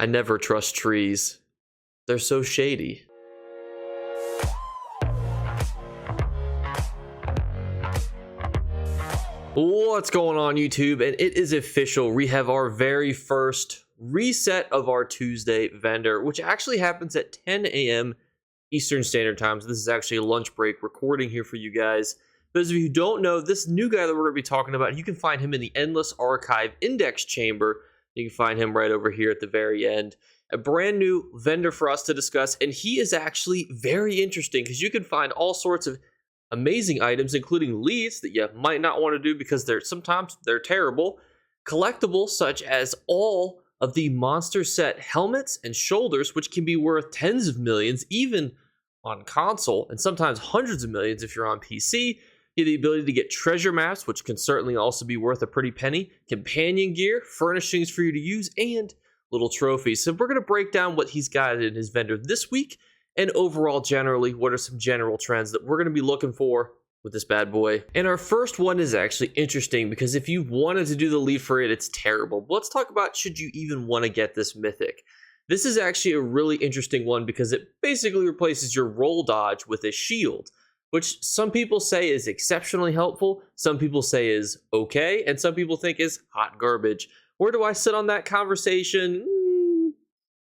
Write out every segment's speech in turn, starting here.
I never trust trees. They're so shady. What's going on, YouTube? And it is official. We have our very first reset of our Tuesday vendor, which actually happens at 10 a.m. Eastern Standard Time. So this is actually a lunch break recording here for you guys. Those of you who don't know, this new guy that we're going to be talking about, you can find him in the Endless Archive Index Chamber. You can find him right over here at the very end. A brand new vendor for us to discuss, and he is actually very interesting because you can find all sorts of amazing items, including leads that you might not want to do because sometimes they're terrible. Collectibles such as all of the monster set helmets and shoulders, which can be worth tens of millions, even on console, and sometimes hundreds of millions if you're on PC. You have the ability to get treasure maps, which can certainly also be worth a pretty penny, companion gear, furnishings for you to use, and little trophies. So we're going to break down what he's got in his vendor this week, and overall, generally, what are some general trends that we're going to be looking for with this bad boy. And our first one is actually interesting because if you wanted to do the lead for it, it's terrible. But let's talk about, should you even want to get this mythic? This is actually a really interesting one because it basically replaces your roll dodge with a shield, which some people say is exceptionally helpful, some people say is okay, and some people think is hot garbage. Where do I sit on that conversation?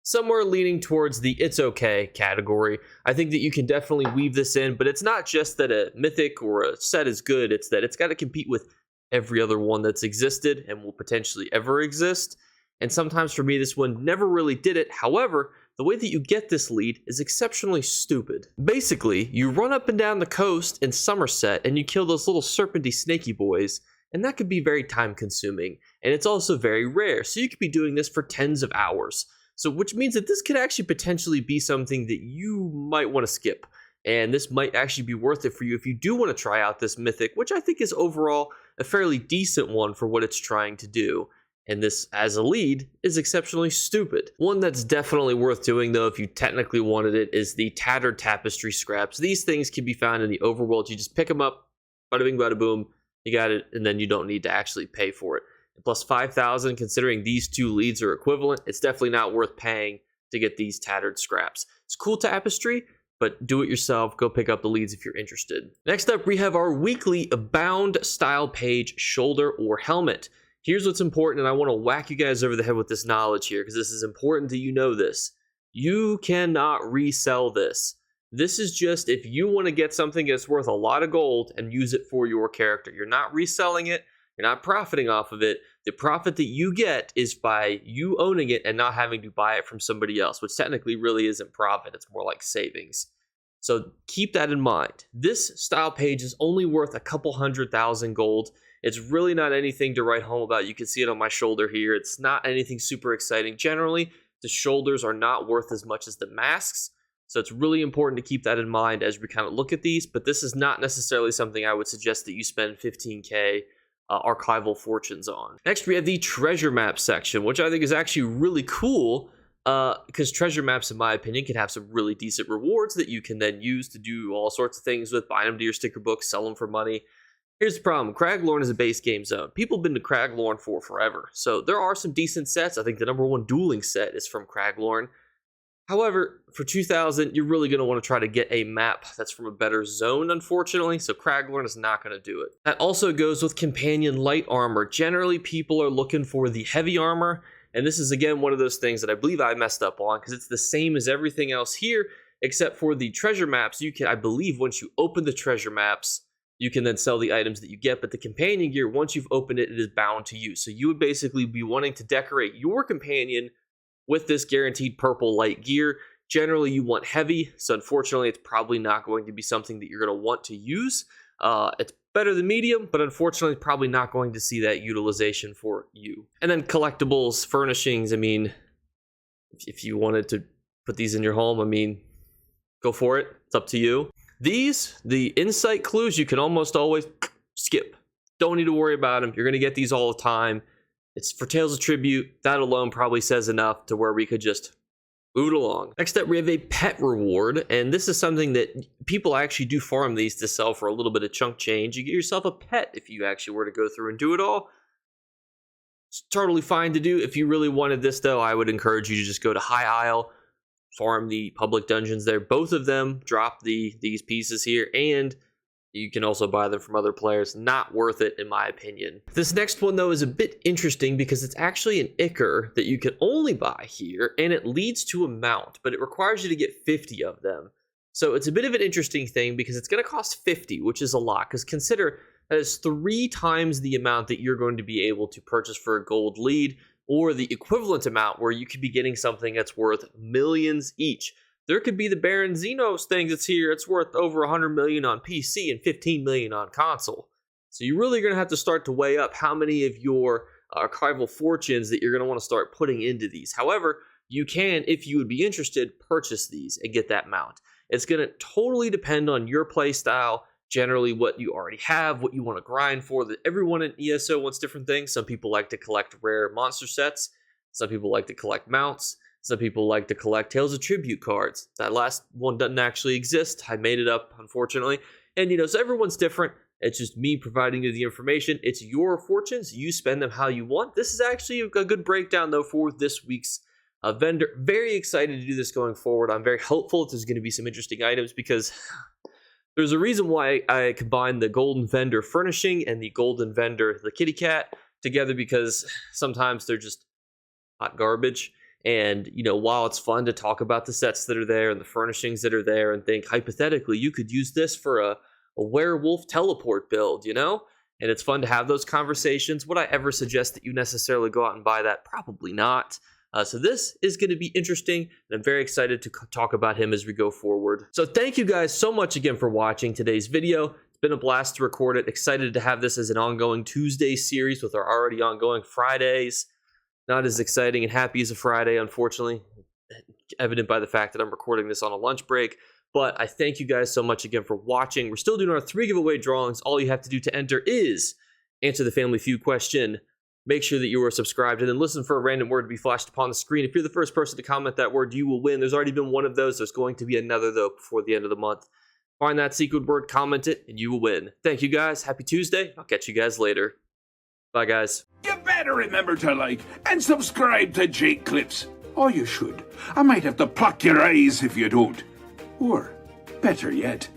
Somewhere leaning towards the it's okay category. I think that you can definitely weave this in, but it's not just that a mythic or a set is good, it's that it's got to compete with every other one that's existed and will potentially ever exist. And sometimes for me, this one never really did it. However, the way that you get this lead is exceptionally stupid. Basically, you run up and down the coast in Somerset and you kill those little serpenty snaky boys, and that could be very time consuming. And it's also very rare, so you could be doing this for tens of hours. So which means that this could actually potentially be something that you might want to skip. And this might actually be worth it for you if you do want to try out this mythic, which I think is overall a fairly decent one for what it's trying to do. And this, as a lead, is exceptionally stupid. One that's definitely worth doing, though, if you technically wanted it, is the Tattered Tapestry Scraps. These things can be found in the overworld. You just pick them up, bada bing, bada boom, you got it, and then you don't need to actually pay for it. Plus 5,000, considering these two leads are equivalent, it's definitely not worth paying to get these tattered scraps. It's cool tapestry, but do it yourself. Go pick up the leads if you're interested. Next up, we have our weekly bound style page shoulder or helmet. Here's what's important, and I want to whack you guys over the head with this knowledge here, because this is important that you know this. You cannot resell this. This is just if you want to get something that's worth a lot of gold and use it for your character. You're not reselling it. You're not profiting off of it. The profit that you get is by you owning it and not having to buy it from somebody else, which technically really isn't profit. It's more like savings. So keep that in mind. This style page is only worth a couple 100,000 gold. It's really not anything to write home about. You can see it on my shoulder here. It's not anything super exciting. Generally, the shoulders are not worth as much as the masks. So it's really important to keep that in mind as we kind of look at these. But this is not necessarily something I would suggest that you spend 15K archival fortunes on. Next, we have the treasure map section, which I think is actually really cool because treasure maps, in my opinion, can have some really decent rewards that you can then use to do all sorts of things with. Bind them to your sticker book, sell them for money. Here's the problem. Craglorn is a base game zone. People have been to Craglorn for forever. So there are some decent sets. I think the #1 dueling set is from Craglorn. However, for 2,000, you're really going to want to try to get a map that's from a better zone, unfortunately, so Craglorn is not going to do it. That also goes with companion light armor. Generally, people are looking for the heavy armor, and this is, again, one of those things that I believe I messed up on, because it's the same as everything else here, except for the treasure maps. You can, I believe, once you open the treasure maps, you can then sell the items that you get, but the companion gear, once you've opened it, it is bound to you. So you would basically be wanting to decorate your companion with this guaranteed purple light gear. Generally, you want heavy, so unfortunately, it's probably not going to be something that you're going to want to use. It's better than medium, but unfortunately, probably not going to see that utilization for you. And then collectibles, furnishings, I mean, if you wanted to put these in your home, I mean, go for it. It's up to you. These, the insight clues, you can almost always skip. Don't need to worry about them. You're going to get these all the time. It's for Tales of Tribute. That alone probably says enough to where we could just move it along. Next up, we have a pet reward, and this is something that people actually do farm these to sell for a little bit of chunk change. You get yourself a pet if you actually were to go through and do it all. It's totally fine to do. If you really wanted this, though, I would encourage you to just go to High Isle, farm the public dungeons there. Both of them drop these pieces here, and you can also buy them from other players. Not worth it, in my opinion. This next one, though, is a bit interesting because it's actually an Ichor that you can only buy here, and it leads to a mount, but it requires you to get 50 of them. So it's a bit of an interesting thing because it's going to cost 50, which is a lot, because consider that is 3 times the amount that you're going to be able to purchase for a gold lead, or the equivalent amount where you could be getting something that's worth millions each. There could be the Baron Xenos thing that's here. It's worth over 100 million on PC and 15 million on console. So you're really going to have to start to weigh up how many of your archival fortunes that you're going to want to start putting into these. However, you can, if you would be interested, purchase these and get that mount. It's going to totally depend on your play style, generally what you already have, what you want to grind for. Everyone in ESO wants different things. Some people like to collect rare monster sets. Some people like to collect mounts. Some people like to collect Tales of Tribute cards. That last one doesn't actually exist. I made it up, unfortunately. And, so everyone's different. It's just me providing you the information. It's your fortunes. You spend them how you want. This is actually a good breakdown, though, for this week's vendor. Very excited to do this going forward. I'm very hopeful there's going to be some interesting items because there's a reason why I combined the Golden Vendor furnishing and the Golden Vendor, the kitty cat, together, because sometimes they're just hot garbage. And, while it's fun to talk about the sets that are there and the furnishings that are there and think, hypothetically, you could use this for a werewolf teleport build, And it's fun to have those conversations. Would I ever suggest that you necessarily go out and buy that? Probably not. So this is going to be interesting, and I'm very excited to talk about him as we go forward. So thank you guys so much again for watching today's video. It's been a blast to record it. Excited to have this as an ongoing Tuesday series with our already ongoing Fridays. Not as exciting and happy as a Friday, unfortunately, evident by the fact that I'm recording this on a lunch break. But I thank you guys so much again for watching. We're still doing our 3 giveaway drawings. All you have to do to enter is answer the Family Feud question. Make sure that you are subscribed and then listen for a random word to be flashed upon the screen. If you're the first person to comment that word, you will win. There's already been one of those. There's going to be another, though, before the end of the month. Find that secret word, comment it, and you will win. Thank you guys. Happy Tuesday. I'll catch you guys later. Bye, guys. You better remember to like and subscribe to Jake Clips. Or you should. I might have to pluck your eyes if you don't. Or, better yet,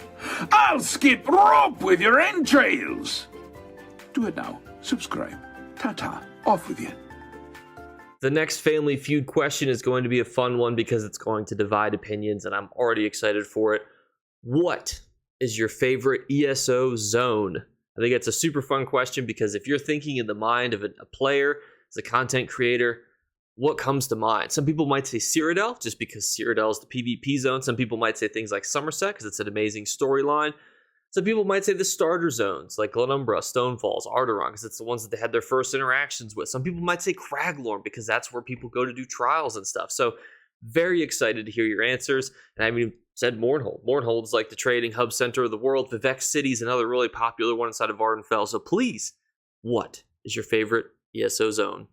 I'll skip rope with your entrails. Do it now. Subscribe. Ta-ta. Off with you. The next Family Feud question is going to be a fun one because it's going to divide opinions, and I'm already excited for it. What is your favorite ESO zone? I think it's a super fun question because if you're thinking in the mind of a player, as a content creator, what comes to mind? Some people might say Cyrodiil, just because Cyrodiil is the PvP zone. Some people might say things like Somerset, because it's an amazing storyline. Some people might say the starter zones, like Glenumbra, Stonefalls, Arteron, because it's the ones that they had their first interactions with. Some people might say Craglorn, because that's where people go to do trials and stuff. So very excited to hear your answers. And I mean, said Mournhold. Mournhold is like the trading hub center of the world. Vivec City is another really popular one inside of Vardenfell. So please, what is your favorite ESO zone?